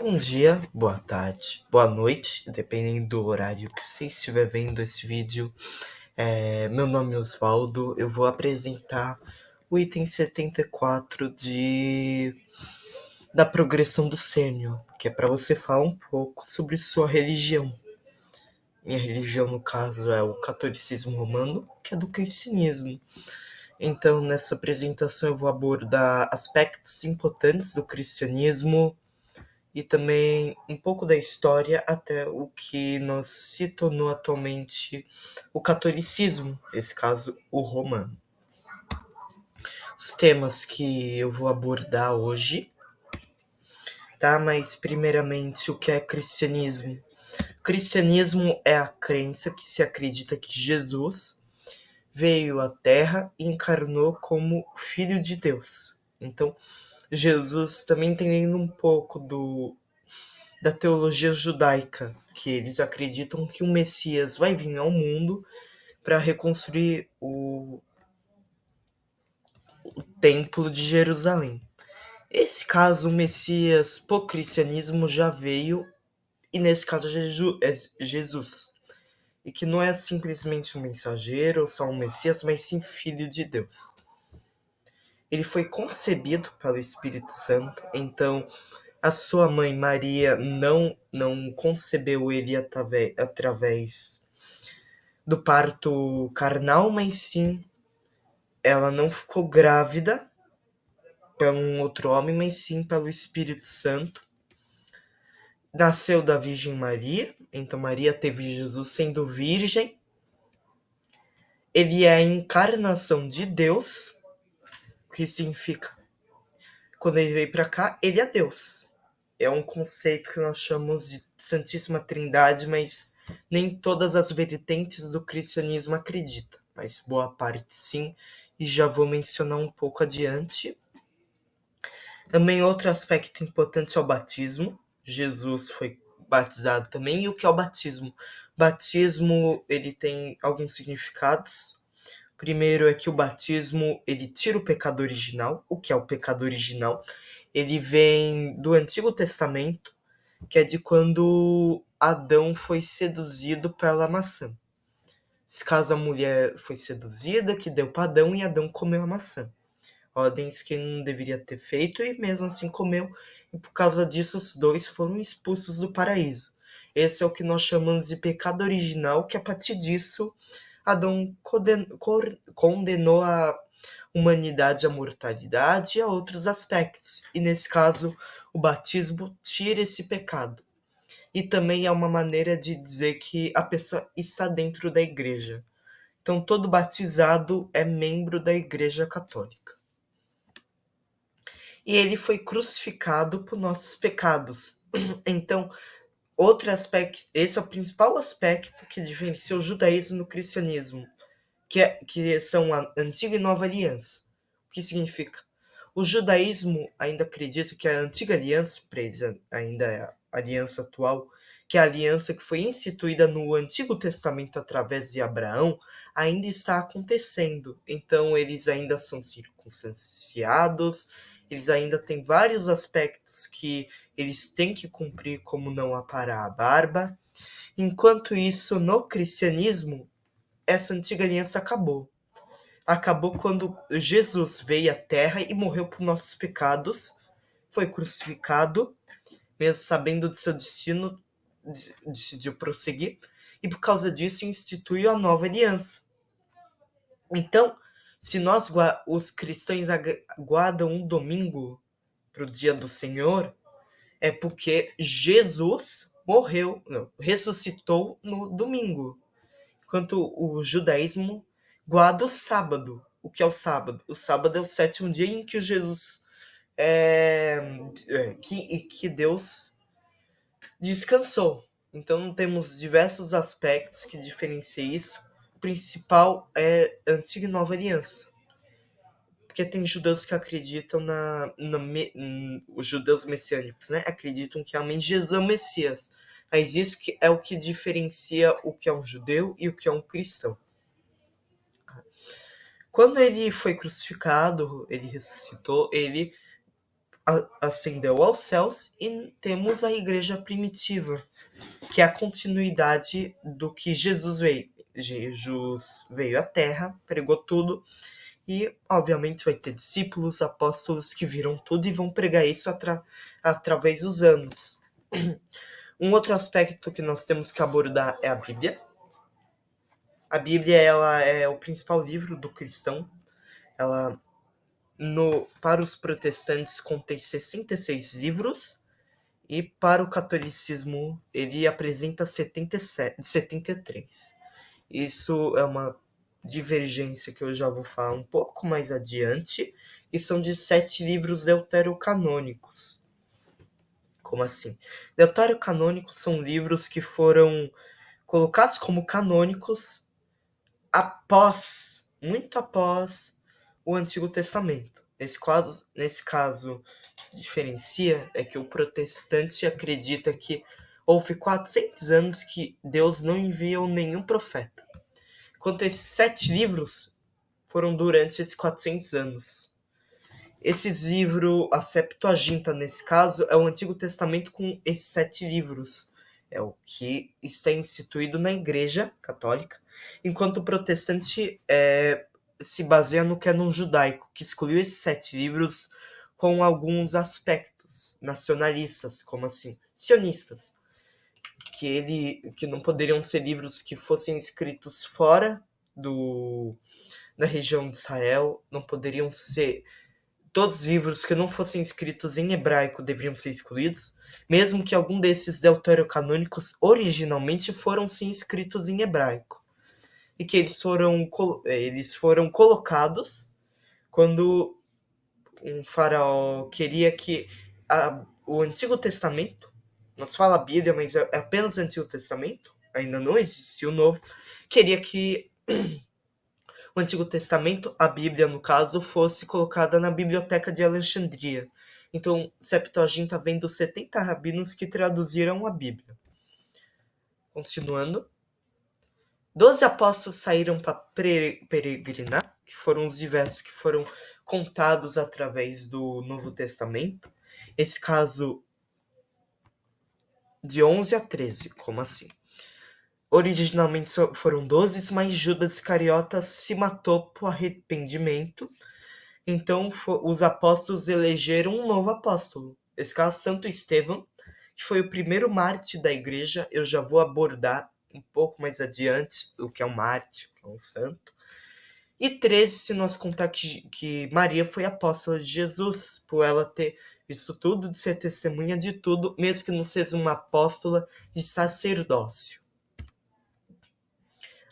Bom dia, boa tarde, boa noite, dependendo do horário que você estiver vendo esse vídeo. Meu nome é Osvaldo, eu vou apresentar o item 74 da progressão do sênior, que é para você falar um pouco sobre sua religião. Minha religião, no caso, é o catolicismo romano, que é do cristianismo. Então, nessa apresentação, eu vou abordar aspectos importantes do cristianismo e também um pouco da história até o que se tornou atualmente o catolicismo, nesse caso, o romano. Os temas que eu vou abordar hoje, tá? Mas primeiramente, o que é cristianismo? O cristianismo é a crença que se acredita que Jesus veio à Terra e encarnou como Filho de Deus. Então, Jesus, também entendendo um pouco da teologia judaica, que eles acreditam que o Messias vai vir ao mundo para reconstruir o Templo de Jerusalém. Esse caso, o Messias, por cristianismo, já veio, e nesse caso é Jesus. E que não é simplesmente um mensageiro ou só um Messias, mas sim Filho de Deus. Ele foi concebido pelo Espírito Santo, então a sua mãe Maria não concebeu ele através do parto carnal, mas sim ela não ficou grávida por um outro homem, mas sim pelo Espírito Santo. Nasceu da Virgem Maria, então Maria teve Jesus sendo virgem. Ele é a encarnação de Deus, o que significa, quando ele veio para cá, ele é Deus. É um conceito que nós chamamos de Santíssima Trindade, mas nem todas as vertentes do cristianismo acreditam, mas boa parte sim, e já vou mencionar um pouco adiante. Também outro aspecto importante é o batismo. Jesus foi batizado também. E o que é o batismo? Batismo, ele tem alguns significados. Primeiro é que o batismo, ele tira o pecado original. O que é o pecado original? Ele vem do Antigo Testamento, que é de quando Adão foi seduzido pela maçã. Nesse caso, a mulher foi seduzida, que deu para Adão, e Adão comeu a maçã. Ordens que não deveria ter feito, e mesmo assim comeu, e por causa disso os dois foram expulsos do paraíso. Esse é o que nós chamamos de pecado original, que a partir disso Adão condenou a humanidade à mortalidade e a outros aspectos. E nesse caso, o batismo tira esse pecado. E também é uma maneira de dizer que a pessoa está dentro da igreja. Então, todo batizado é membro da Igreja Católica. E ele foi crucificado por nossos pecados. Então, outro aspecto, esse é o principal aspecto que diferencia o judaísmo do cristianismo, que são a antiga e nova aliança. O que significa? O judaísmo ainda acredita que a antiga aliança, para eles ainda é a aliança atual, que é a aliança que foi instituída no Antigo Testamento através de Abraão, ainda está acontecendo. Então eles ainda são circunstanciados, eles ainda têm vários aspectos que eles têm que cumprir, como não aparar a barba. Enquanto isso, no cristianismo, essa antiga aliança acabou. Acabou quando Jesus veio à Terra e morreu por nossos pecados, foi crucificado, mesmo sabendo do seu destino, decidiu prosseguir, e por causa disso instituiu a nova aliança. Então, se nós, os cristãos, guardam um domingo para o dia do Senhor, é porque Jesus ressuscitou no domingo. Enquanto o judaísmo guarda o sábado. O que é o sábado? O sábado é o sétimo dia em que Jesus que Deus descansou. Então temos diversos aspectos que diferenciam isso. O principal é a antiga e nova aliança. Porque tem judeus que acreditam os judeus messiânicos, né? Acreditam que realmente Jesus é o Messias. Mas isso é o que diferencia o que é um judeu e o que é um cristão. Quando ele foi crucificado, ele ressuscitou, ele ascendeu aos céus, e temos a igreja primitiva, que é a continuidade do que Jesus veio. Jesus veio à Terra, pregou tudo, e obviamente vai ter discípulos, apóstolos que viram tudo e vão pregar isso através dos anos. Um outro aspecto que nós temos que abordar é a Bíblia. A Bíblia, ela é o principal livro do cristão. Ela, para os protestantes, contém 66 livros, e para o catolicismo ele apresenta 73. Isso é uma divergência que eu já vou falar um pouco mais adiante, e são de 7 livros deuterocanônicos. Como assim? Deuterocanônicos são livros que foram colocados como canônicos muito após o Antigo Testamento. Nesse caso, diferencia é que o protestante acredita que houve 400 anos que Deus não enviou nenhum profeta, enquanto esses 7 livros foram durante esses 400 anos. Esses livros, a Septuaginta nesse caso, é o Antigo Testamento com esses 7 livros. É o que está instituído na Igreja Católica, enquanto o protestante se baseia no cânon judaico, que excluiu esses 7 livros com alguns aspectos nacionalistas, como assim, sionistas, que não poderiam ser livros que fossem escritos fora da região de Israel, não poderiam ser. Todos os livros que não fossem escritos em hebraico deveriam ser excluídos, mesmo que algum desses deuterocanônicos originalmente foram sim escritos em hebraico, e que eles foram colocados quando um faraó queria que o Antigo Testamento, nós fala a Bíblia, mas é apenas o Antigo Testamento, ainda não existia o Novo, queria que o Antigo Testamento, a Bíblia no caso, fosse colocada na Biblioteca de Alexandria. Então, Septuaginta vem dos 70 rabinos que traduziram a Bíblia. Continuando. 12 apóstolos saíram para peregrinar, que foram os diversos que foram contados através do Novo Testamento. Esse caso de 11 a 13, como assim? Originalmente foram 12, mas Judas Iscariotas se matou por arrependimento. Então os apóstolos elegeram um novo apóstolo. Esse caso, Santo Estevão, que foi o primeiro mártir da igreja. Eu já vou abordar um pouco mais adiante o que é um mártir, o que é um santo. E 13, se nós contar que Maria foi apóstola de Jesus, por ela ter visto tudo, de ser testemunha de tudo, mesmo que não seja uma apóstola de sacerdócio.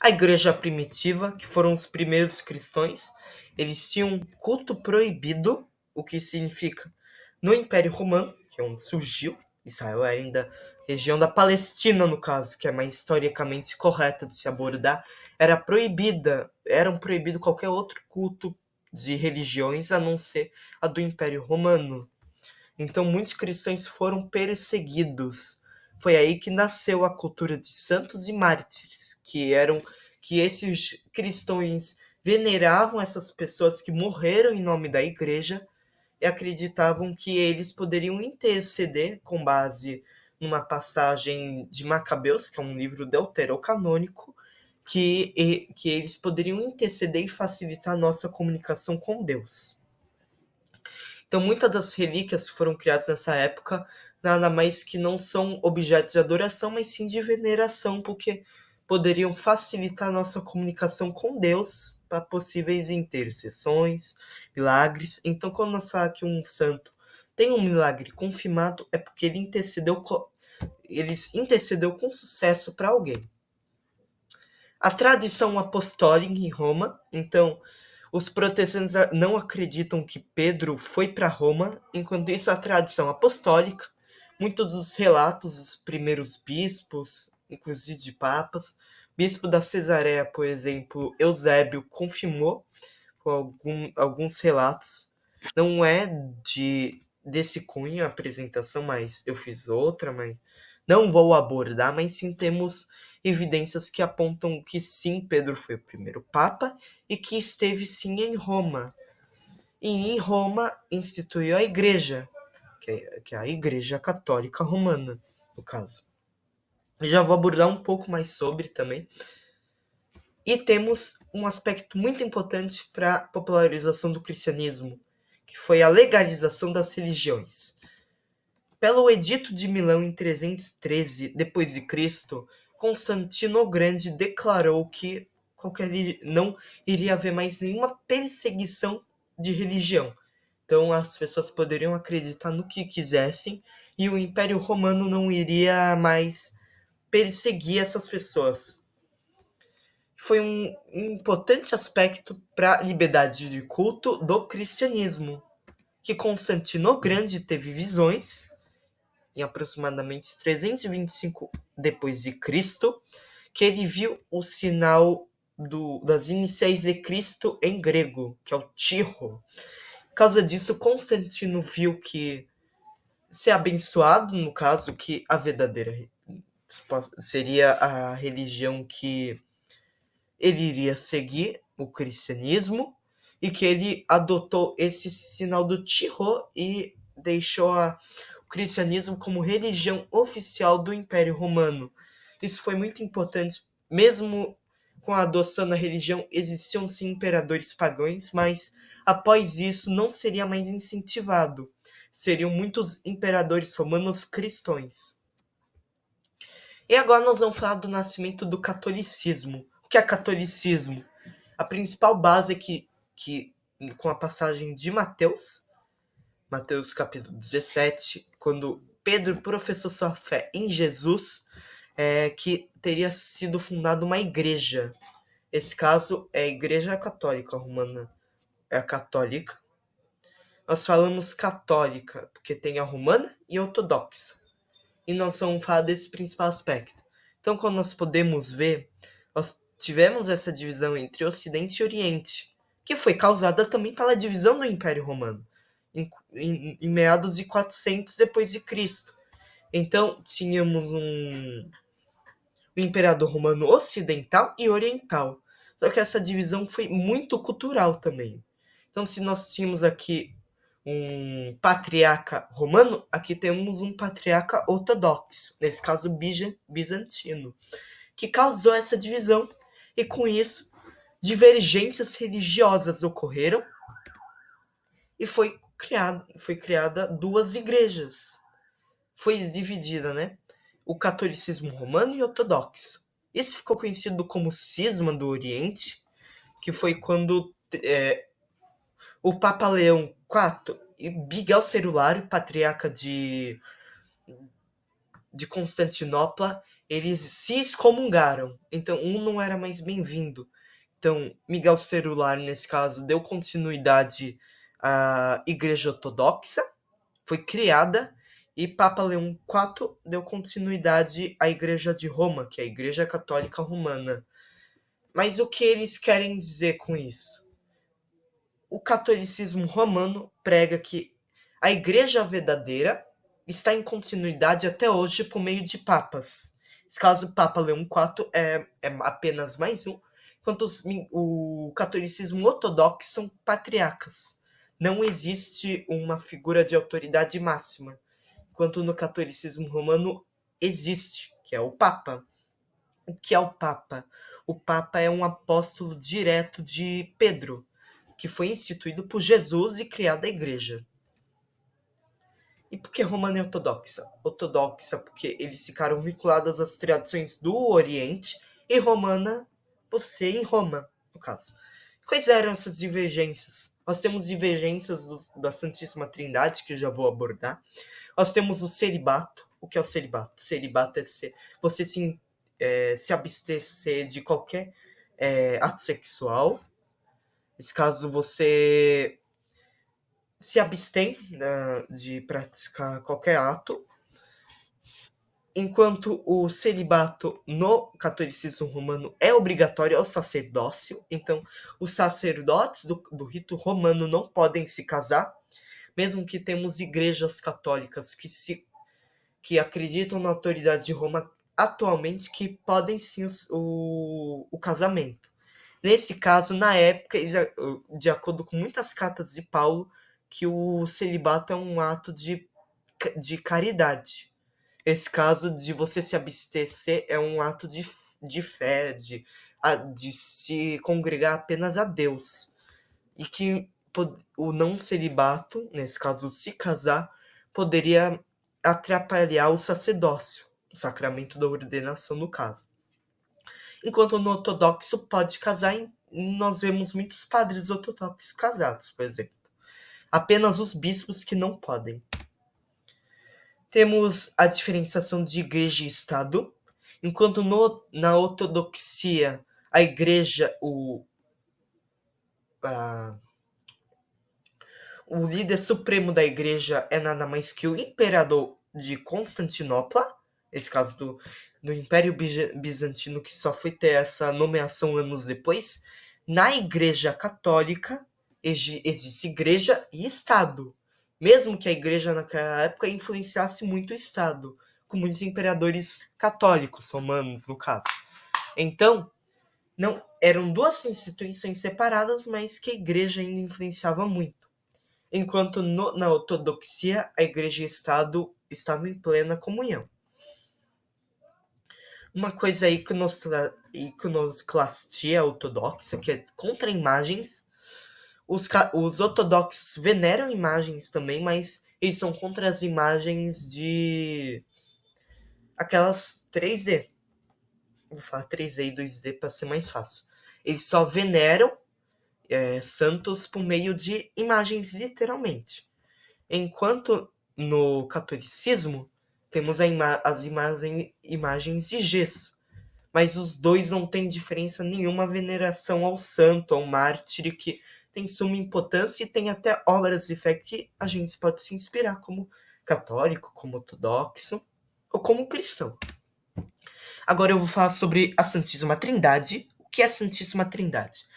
A igreja primitiva, que foram os primeiros cristãos, eles tinham um culto proibido, o que significa, no Império Romano, que é onde surgiu, Israel era ainda região da Palestina, no caso, que é mais historicamente correta de se abordar, eram proibido qualquer outro culto de religiões a não ser a do Império Romano. Então muitos cristãos foram perseguidos. Foi aí que nasceu a cultura de santos e mártires, que esses cristãos veneravam essas pessoas que morreram em nome da igreja e acreditavam que eles poderiam interceder com base numa passagem de Macabeus, que é um livro deuterocanônico, que eles poderiam interceder e facilitar a nossa comunicação com Deus. Então, muitas das relíquias que foram criadas nessa época nada mais que não são objetos de adoração, mas sim de veneração, porque poderiam facilitar a nossa comunicação com Deus para possíveis intercessões, milagres. Então, quando nós falamos que um santo tem um milagre confirmado, é porque ele intercedeu com sucesso para alguém. A tradição apostólica em Roma, então, os protestantes não acreditam que Pedro foi para Roma, enquanto isso a tradição apostólica, muitos dos relatos dos primeiros bispos, inclusive de papas, bispo da Cesareia, por exemplo, Eusébio, confirmou com alguns relatos. Não é desse cunho a apresentação, mas eu fiz outra, mas não vou abordar, mas sim temos evidências que apontam que sim, Pedro foi o primeiro papa e que esteve sim em Roma. E em Roma instituiu a igreja. que é a Igreja Católica Romana, no caso. Eu já vou abordar um pouco mais sobre também. E temos um aspecto muito importante para a popularização do cristianismo, que foi a legalização das religiões. Pelo Edito de Milão em 313 d.C., Constantino o Grande declarou que não iria haver mais nenhuma perseguição de religião. Então as pessoas poderiam acreditar no que quisessem e o Império Romano não iria mais perseguir essas pessoas. Foi um importante aspecto para a liberdade de culto do cristianismo, que Constantino o Grande teve visões em aproximadamente 325 d.C., que ele viu o sinal das iniciais de Cristo em grego, que é o Tiro. Por causa disso, Constantino viu que ser abençoado, no caso, que a verdadeira seria a religião que ele iria seguir, o cristianismo, e que ele adotou esse sinal do Tiro e deixou o cristianismo como religião oficial do Império Romano. Isso foi muito importante, mesmo com a adoção da religião, existiam sim imperadores pagãos, mas após isso não seria mais incentivado. Seriam muitos imperadores romanos cristãos. E agora nós vamos falar do nascimento do catolicismo. O que é catolicismo? A principal base é que com a passagem de Mateus capítulo 17, quando Pedro professou sua fé em Jesus, que teria sido fundada uma igreja. Esse caso é a Igreja Católica Romana. É a católica. Nós falamos católica porque tem a romana e a ortodoxa. E nós vamos falar desse principal aspecto. Então, quando nós podemos ver, nós tivemos essa divisão entre Ocidente e Oriente, que foi causada também pela divisão do Império Romano, em meados de 400 depois de Cristo. Então, tínhamos um imperador romano ocidental e oriental. Só que essa divisão foi muito cultural também. Então, se nós tínhamos aqui um patriarca romano, aqui temos um patriarca ortodoxo, nesse caso bizantino, que causou essa divisão, e com isso divergências religiosas ocorreram e foi criada duas igrejas. Foi dividida, né? O catolicismo romano e ortodoxo. Isso ficou conhecido como Cisma do Oriente, que foi quando o Papa Leão IV e Miguel Celular, patriarca de Constantinopla, eles se excomungaram. Então, um não era mais bem-vindo. Então, Miguel Celular, nesse caso, deu continuidade à Igreja Ortodoxa, foi criada, e Papa Leão IV deu continuidade à Igreja de Roma, que é a Igreja Católica Romana. Mas o que eles querem dizer com isso? O catolicismo romano prega que a igreja verdadeira está em continuidade até hoje por meio de papas. Nesse caso, o Papa Leão IV é apenas mais um, enquanto o catolicismo ortodoxo são patriarcas. Não existe uma figura de autoridade máxima, enquanto no catolicismo romano existe, que é o Papa. O que é o Papa? O Papa é um apóstolo direto de Pedro, que foi instituído por Jesus e criado a igreja. E por que romana e ortodoxa? Ortodoxa porque eles ficaram vinculados às tradições do Oriente, e romana por ser em Roma, no caso. Quais eram essas divergências? Nós temos divergências da Santíssima Trindade, que eu já vou abordar. Nós temos o celibato. O que é o celibato? Celibato é você se abster de qualquer ato sexual. Nesse caso, você se abstém de praticar qualquer ato, enquanto o celibato no catolicismo romano é obrigatório ao sacerdócio. Então, os sacerdotes do rito romano não podem se casar, mesmo que temos igrejas católicas que acreditam na autoridade de Roma atualmente, que podem sim o casamento. Nesse caso, na época, de acordo com muitas cartas de Paulo, que o celibato é um ato de de caridade. Esse caso de você se abstecer é um ato de fé, de se congregar apenas a Deus. E que o não celibato, nesse caso se casar, poderia atrapalhar o sacerdócio, o sacramento da ordenação no caso. Enquanto no ortodoxo pode casar, nós vemos muitos padres ortodoxos casados, por exemplo. Apenas os bispos que não podem. Temos a diferenciação de igreja e Estado. Enquanto na ortodoxia a igreja, o líder supremo da igreja é nada mais que o imperador de Constantinopla, esse caso do Império Bizantino, que só foi ter essa nomeação anos depois. Na igreja católica existe igreja e Estado, mesmo que a igreja naquela época influenciasse muito o Estado, com muitos imperadores católicos, romanos no caso. Então, não eram duas instituições separadas, mas que a igreja ainda influenciava muito. Enquanto na ortodoxia, a igreja e o Estado estavam em plena comunhão. Uma coisa aí que iconoclastia ortodoxa, que é contra imagens. Os ortodoxos veneram imagens também, mas eles são contra as imagens de aquelas 3D. Vou falar 3D e 2D para ser mais fácil. Eles só veneram santos por meio de imagens, literalmente. Enquanto no catolicismo temos as imagens de gesso, mas os dois não têm diferença nenhuma, veneração ao santo, ao mártir, que tem suma importância e tem até obras de fé que a gente pode se inspirar como católico, como ortodoxo ou como cristão. Agora eu vou falar sobre a Santíssima Trindade. O que é a Santíssima Trindade?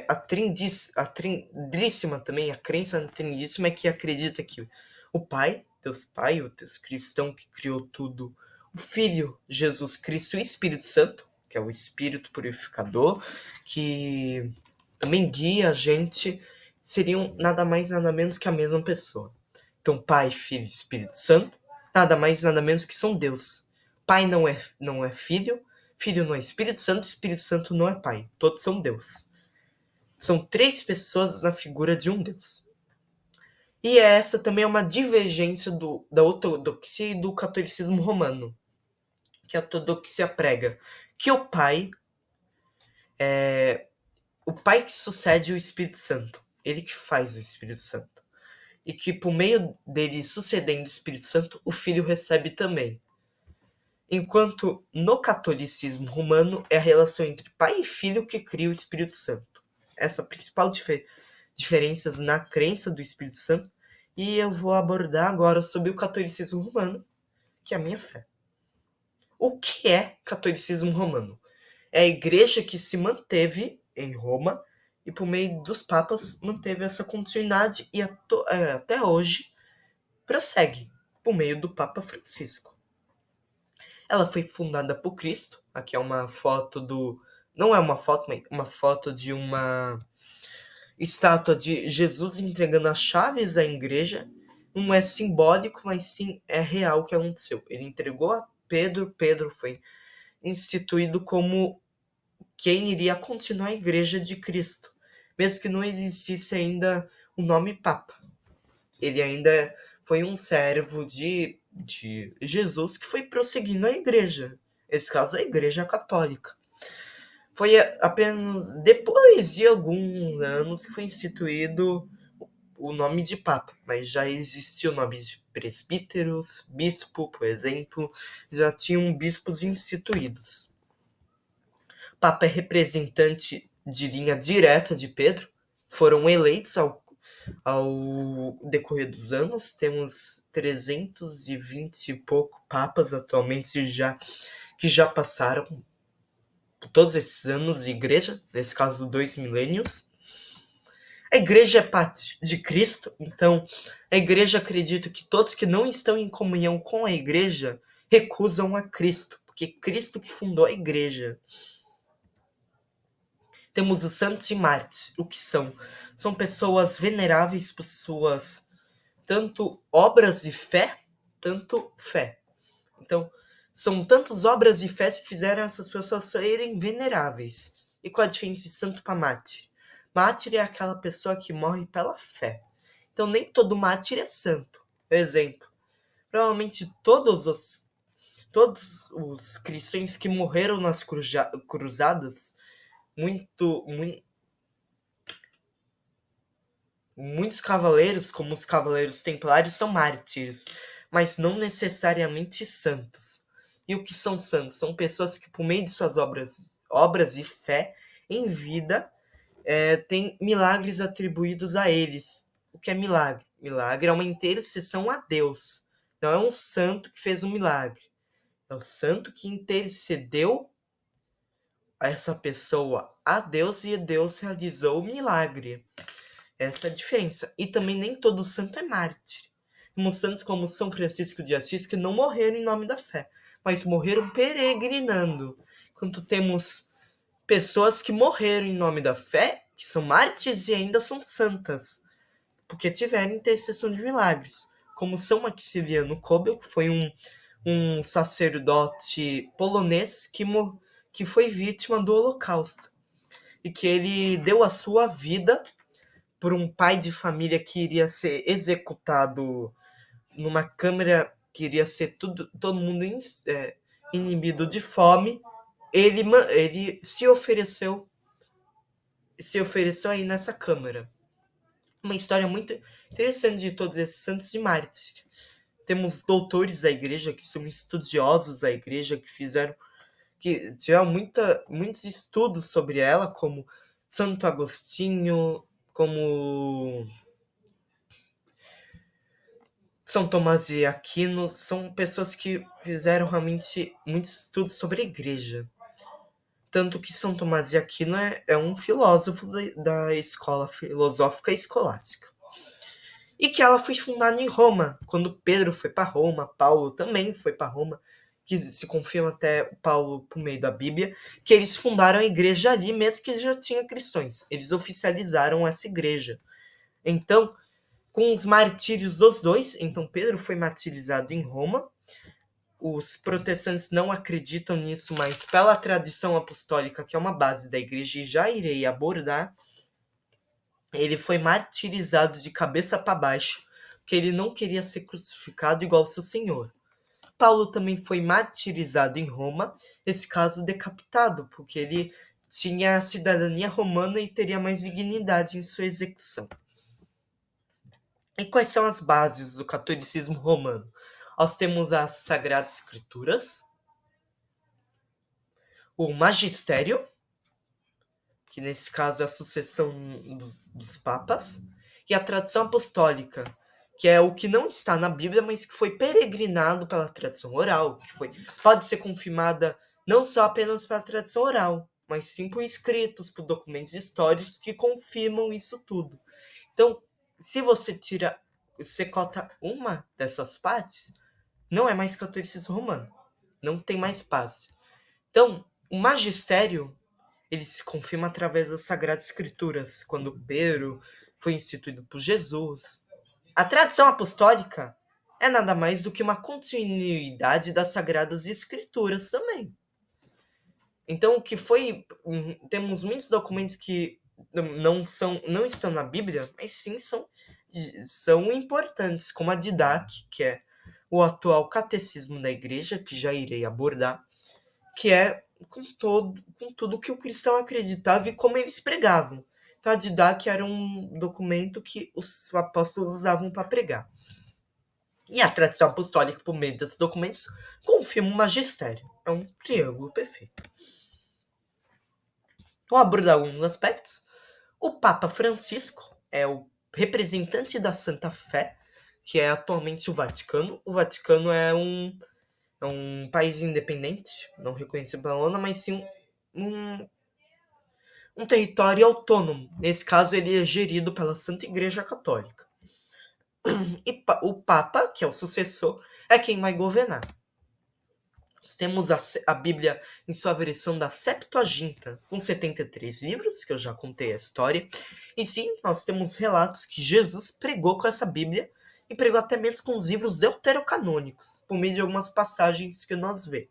A trindíssima também, a crença na trindíssima é que acredita que o Pai, Deus Pai, o Deus cristão que criou tudo, o Filho, Jesus Cristo e o Espírito Santo, que é o Espírito purificador, que também guia a gente, seriam nada mais nada menos que a mesma pessoa. Então Pai, Filho e Espírito Santo, nada mais nada menos que são Deus. Pai não é Filho, Filho não é Espírito Santo não é Pai. Todos são Deus. São 3 pessoas na figura de um Deus. E essa também é uma divergência da ortodoxia e do catolicismo romano. Que a ortodoxia prega que o Pai que sucede o Espírito Santo. Ele que faz o Espírito Santo. E que por meio dele sucedendo o Espírito Santo, o Filho recebe também. Enquanto no catolicismo romano é a relação entre Pai e Filho que cria o Espírito Santo. Essa é a principal diferenças na crença do Espírito Santo. E eu vou abordar agora sobre o catolicismo romano, que é a minha fé. O que é catolicismo romano? É a igreja que se manteve em Roma e por meio dos papas manteve essa continuidade e até hoje prossegue por meio do Papa Francisco. Ela foi fundada por Cristo. Aqui é uma foto não é uma foto, mas uma foto de uma estátua de Jesus entregando as chaves à igreja. Não é simbólico, mas sim é real o que aconteceu. Ele entregou a Pedro. Pedro foi instituído como quem iria continuar a igreja de Cristo, mesmo que não existisse ainda o nome Papa. Ele ainda foi um servo de Jesus que foi prosseguindo a igreja. Nesse caso, a igreja católica. Foi apenas depois de alguns anos que foi instituído o nome de Papa, mas já existia o nome de presbíteros, bispo, por exemplo, já tinham bispos instituídos. Papa é representante de linha direta de Pedro, foram eleitos ao decorrer dos anos, temos 320 e pouco papas atualmente que já passaram por todos esses anos de igreja, nesse caso 2 milênios. A igreja é parte de Cristo, então a igreja acredita que todos que não estão em comunhão com a igreja recusam a Cristo, porque Cristo que fundou a igreja. Temos os santos e mártires. O que são? são pessoas veneráveis, pessoas tanto obras de fé, tanto fé. Então, são tantas obras de fé que fizeram essas pessoas serem veneráveis. E qual a diferença de santo para mártir? Mártir é aquela pessoa que morre pela fé. Então, nem todo mártir é santo. Por exemplo, provavelmente todos os cristãos que morreram nas cruzadas, muitos cavaleiros, como os cavaleiros templários, são mártires, mas não necessariamente santos. E o que são santos? São pessoas que, por meio de suas obras de fé em vida, têm milagres atribuídos a eles. O que é milagre? Milagre é uma intercessão a Deus. Não é um santo que fez um milagre. É o santo que intercedeu a essa pessoa a Deus e Deus realizou o milagre. Essa é a diferença. E também nem todo santo é mártir. Temos santos como São Francisco de Assis que não morreram em nome da fé, mas morreram peregrinando. Enquanto temos pessoas que morreram em nome da fé, que são mártires e ainda são santas, porque tiveram intercessão de milagres. Como São Maximiliano Kolbe, que foi um sacerdote polonês que foi vítima do Holocausto. E que ele deu a sua vida por um pai de família que iria ser executado numa câmara que iria ser todo mundo inibido de fome. Ele se ofereceu aí nessa câmara. Uma história muito interessante de todos esses santos de mártires. Temos doutores da igreja que são estudiosos da igreja, que tiveram muitos estudos sobre ela, como Santo Agostinho, como São Tomás de Aquino. São pessoas que fizeram realmente muitos estudos sobre a igreja. Tanto que São Tomás de Aquino é um filósofo da escola filosófica escolástica. E que ela foi fundada em Roma. Quando Pedro foi para Roma, Paulo também foi para Roma, que se confirma até Paulo por meio da Bíblia, que eles fundaram a igreja ali, mesmo que já tinha cristãos. Eles oficializaram essa igreja. Então, com os martírios dos dois, então Pedro foi martirizado em Roma. Os protestantes não acreditam nisso, mas pela tradição apostólica, que é uma base da igreja, e já irei abordar, ele foi martirizado de cabeça para baixo, porque ele não queria ser crucificado igual ao seu Senhor. Paulo também foi martirizado em Roma, nesse caso decapitado, porque ele tinha a cidadania romana e teria mais dignidade em sua execução. E quais são as bases do catolicismo romano? Nós temos as Sagradas Escrituras, o magistério, que nesse caso é a sucessão dos papas, e a tradição apostólica, que é o que não está na Bíblia, mas que foi peregrinado pela tradição oral, pode ser confirmada não só apenas pela tradição oral, mas sim por escritos, por documentos históricos que confirmam isso tudo. Então, se você cota uma dessas partes, não é mais catolicismo romano. Não tem mais base. Então, o magistério, ele se confirma através das Sagradas Escrituras, quando Pedro foi instituído por Jesus. A tradição apostólica é nada mais do que uma continuidade das Sagradas Escrituras também. Então, o que foi... Temos muitos documentos que não estão na Bíblia, mas sim são importantes, como a Didache, que é o atual catecismo da igreja, que já irei abordar, que é com tudo que o cristão acreditava e como eles pregavam. Então, a Didache era um documento que os apóstolos usavam para pregar. E a tradição apostólica, por meio desses documentos, confirma o magistério. É um triângulo perfeito. Vou abordar alguns aspectos. O Papa Francisco é o representante da Santa Fé, que é atualmente o Vaticano. O Vaticano é um país independente, não reconhecido pela ONU, mas sim um território autônomo. Nesse caso, ele é gerido pela Santa Igreja Católica. E o Papa, que é o sucessor, é quem vai governar. Temos a Bíblia em sua versão da Septuaginta, com 73 livros, que eu já contei a história. E sim, nós temos relatos que Jesus pregou com essa Bíblia e pregou até mesmo com os livros deuterocanônicos, por meio de algumas passagens que nós vemos.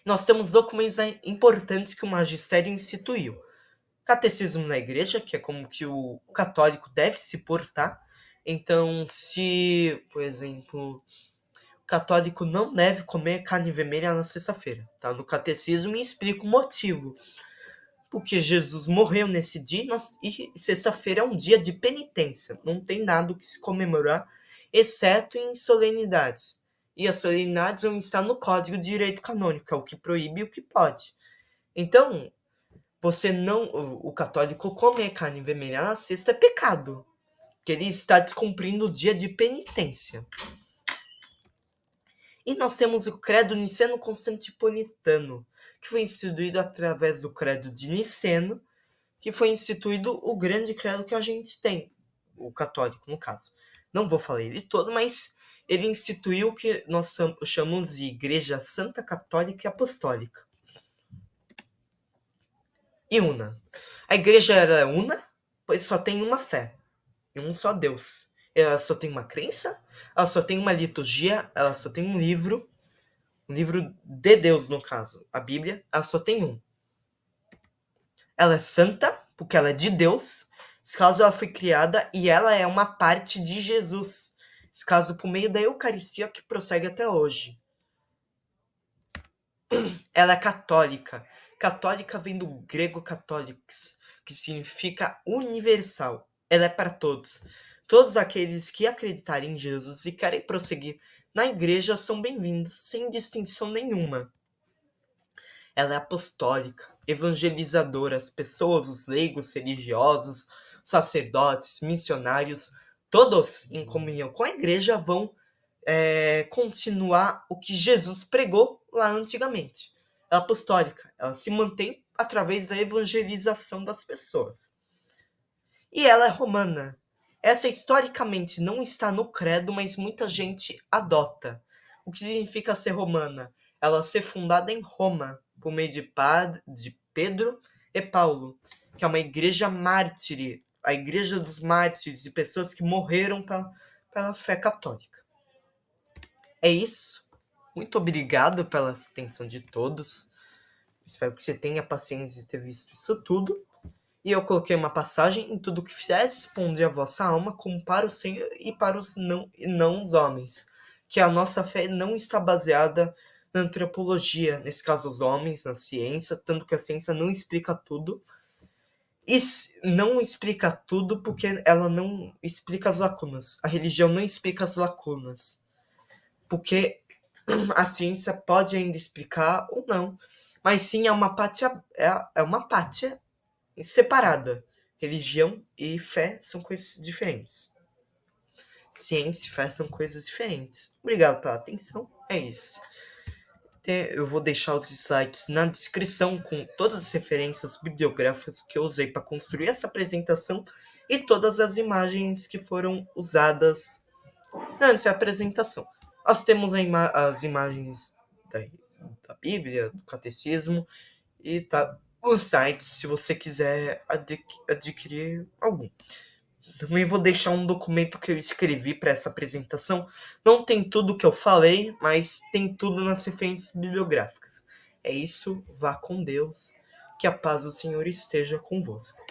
Nós temos documentos importantes que o magistério instituiu. Catecismo na igreja, que é como que o católico deve se portar. Então, se, por exemplo, o católico não deve comer carne vermelha na sexta-feira, tá? No catecismo e explica o motivo. Porque Jesus morreu nesse dia e sexta-feira é um dia de penitência. Não tem nada que se comemorar, exceto em solenidades. E as solenidades vão estar no Código de Direito Canônico, que é o que proíbe e o que pode. Então, o católico comer carne vermelha na sexta é pecado, porque ele está descumprindo o dia de penitência. E nós temos o credo niceno-constantinopolitano, que foi instituído através do credo de Niceno, que foi instituído o grande credo que a gente tem, o católico no caso. Não vou falar ele todo, mas ele instituiu o que nós chamamos de Igreja Santa Católica e Apostólica. E una. A igreja era una, pois só tem uma fé, e um só Deus. Ela só tem uma crença, ela só tem uma liturgia, ela só tem um livro de Deus no caso, a Bíblia, ela só tem um. Ela é santa, porque ela é de Deus, esse caso ela foi criada e ela é uma parte de Jesus, esse caso por meio da Eucaristia que prossegue até hoje. Ela é católica. Católica vem do grego católicos, que significa universal. Ela é para todos. Todos aqueles que acreditarem em Jesus e querem prosseguir na igreja são bem-vindos, sem distinção nenhuma. Ela é apostólica, evangelizadora. As pessoas, os leigos, religiosos, sacerdotes, missionários, todos em comunhão com a igreja vão continuar o que Jesus pregou lá antigamente. Ela é apostólica, ela se mantém através da evangelização das pessoas. E ela é romana. Essa historicamente não está no credo, mas muita gente adota. O que significa ser romana? Ela ser fundada em Roma, por meio de Pedro e Paulo, que é uma igreja mártire, a igreja dos mártires, de pessoas que morreram pela fé católica. É isso. Muito obrigado pela atenção de todos. Espero que você tenha paciência de ter visto isso tudo. E eu coloquei uma passagem: em tudo que fizeres, responde a vossa alma, como para o Senhor e para os não os homens. Que a nossa fé não está baseada na antropologia, nesse caso os homens, na ciência, tanto que a ciência não explica tudo. E não explica tudo porque ela não explica as lacunas. A religião não explica as lacunas. Porque a ciência pode ainda explicar ou não, mas sim é uma pátia separada. Religião e fé são coisas diferentes. Ciência e fé são coisas diferentes. Obrigado pela atenção, é isso. Eu vou deixar os slides na descrição com todas as referências bibliográficas que eu usei para construir essa apresentação e todas as imagens que foram usadas nessa apresentação. Nós temos as imagens da Bíblia, do Catecismo e os sites, se você quiser adquirir algum. Também vou deixar um documento que eu escrevi para essa apresentação. Não tem tudo que eu falei, mas tem tudo nas referências bibliográficas. É isso, vá com Deus, que a paz do Senhor esteja convosco.